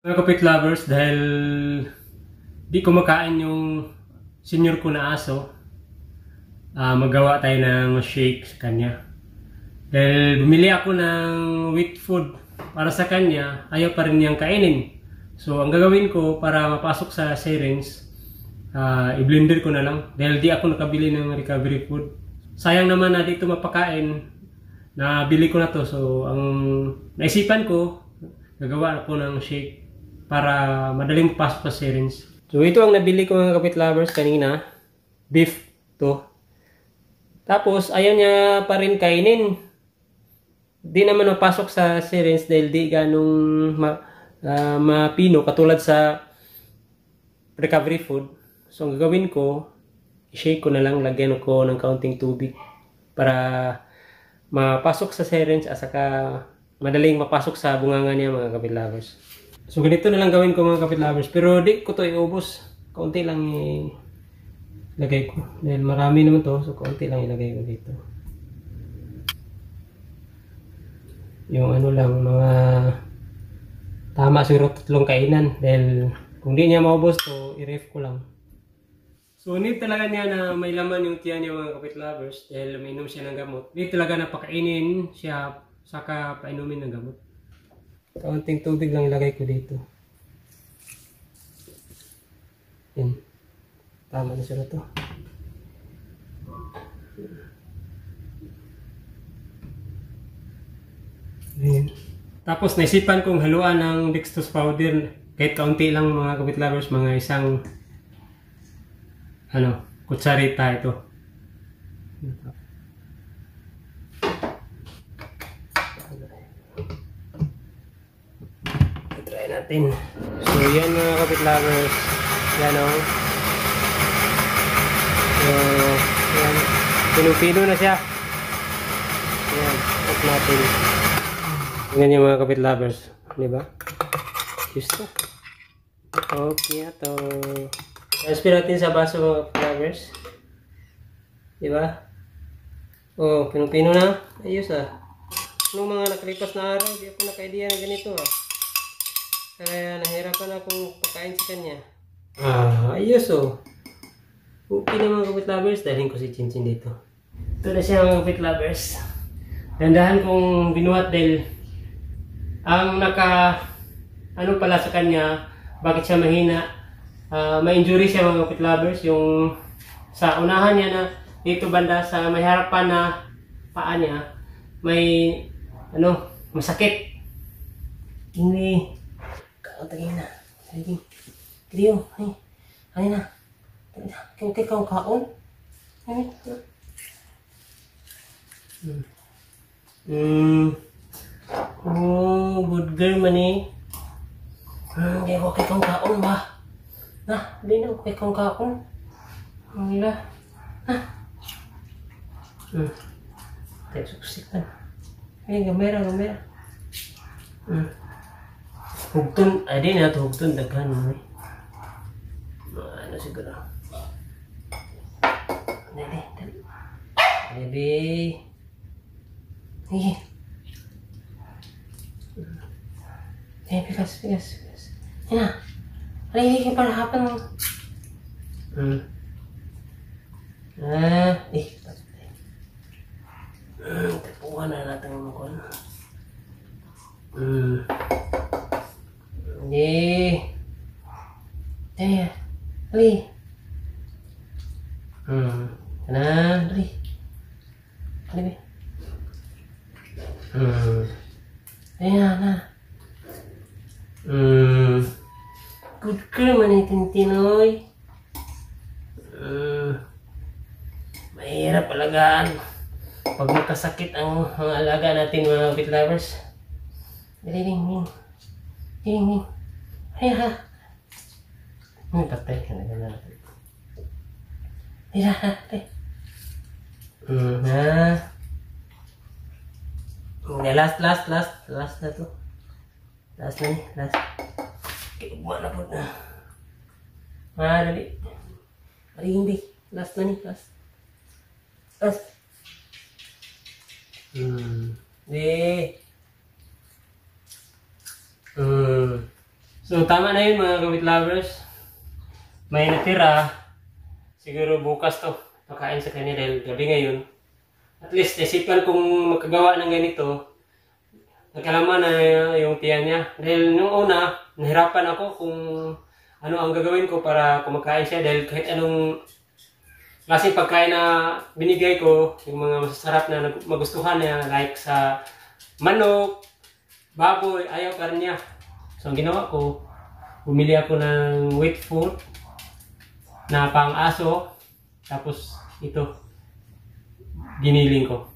Mga kapit lovers, dahil di kumakain yung senior ko na aso, magawa tayo ng shake sa kanya. Dahil bumili ako ng wheat food para sa kanya, ayaw pa rin niyang kainin. So ang gagawin ko para mapasok sa syringe, i-blender ko na lang. Dahil di ako nakabili ng recovery food. Sayang naman na dito mapakain, nabili ko na to. So ang naisipan ko, gagawa ako ng shake para madaling pasok sa syringe. So ito ang nabili ko mga kapit lovers kanina. Beef to. Tapos ayaw niya pa rin kainin. Di naman mapasok sa syringe dahil di ganong mapino katulad sa recovery food. So ang gagawin ko, i-shake ko na lang, lagyan ko ng kaunting tubig para mapasok sa syringe at saka madaling mapasok sa bunganga niya mga kapit lovers. So ganito na lang gawin ko mga kapit lovers, pero di ko to iubos. Kaunti lang ilagay ko. Dahil marami naman to, so kaunti lang ilagay ko dito. Yung ano lang, mga tama siguro 3 kainan. Dahil kung di niya maubos to, i-ref ko lang. So need talaga niya na may laman yung tiyan niya mga kapit lovers. Dahil uminom siya ng gamot. Need talaga na pakainin siya, saka painumin ng gamot. Kaunting tubig lang ilagay ko dito. Yan. Tama na siya na to. Ayan. Tapos naisipan kong haluan ng dextrose powder. Kahit kaunti lang mga kapit lovers, mga isang kutsarita ito. Natin. So yan mga kapit lovers, yan o. So yan, pinupino na siya. Yan, off natin. Yan yung mga kapit lovers, diba? Gusto. Okay ito. Transfer natin sa baso mga kapit lovers, diba? Oh, pinupino na. Ayos Nung mga nakalipas na araw, di ako naka-idea na ganito Kaya nahirapan akong pagkain sa kanya. Ayos Okay na mga kapit lovers, dalhin ko si Chinchin dito. Ito na siya mga kapit lovers. Dandahan kong binuhat dahil ang pala sa kanya, bakit siya mahina, may injury siya mga kapit lovers. Yung sa unahan niya na dito banda sa may harapan na paa niya, may masakit. Hindi. Tagay na. Sige. Kriyo. Ay na. Kaya kang kaon. Ay. Good girl man Hindi ako kay kang kaon ba? Hindi na ako kay kang kaon. Wala. Tayo suksikan. Ay, gamera. Hugtun, di na ito hugtun, daghan mo siguro. Dali. Baby. Sige. Bigas. Yan na. Alay, palahapan mo. Tapuhan na natin mo ko. Hindi. Dali. Dali. Ayan. Good girl man Tintinoy. Mahirap alagaan pag magkasakit ang mga alaga natin mga pet lovers. Dali. Ayan. Patay ka na natin. Last na to. Last na last. Buwan na po na. Dali. Hindi. Last na last. So tama na yun mga kawit lovers. May natira. Siguro bukas to. Pakain sa kanya dahil gabi ngayon. At least isipan kong makagawa ng ganito. Nagkalaman na yung tiyan niya. Dahil nung una, nahirapan ako kung ano ang gagawin ko para kumakain siya. Dahil kahit anong klaseng pagkain na binigay ko, yung mga masasarap na magustuhan niya, like sa manok, baboy, ayaw pa rin niya. So ang ginawa ko, bumili ako ng wet food na pang aso, tapos ito, giniling ko.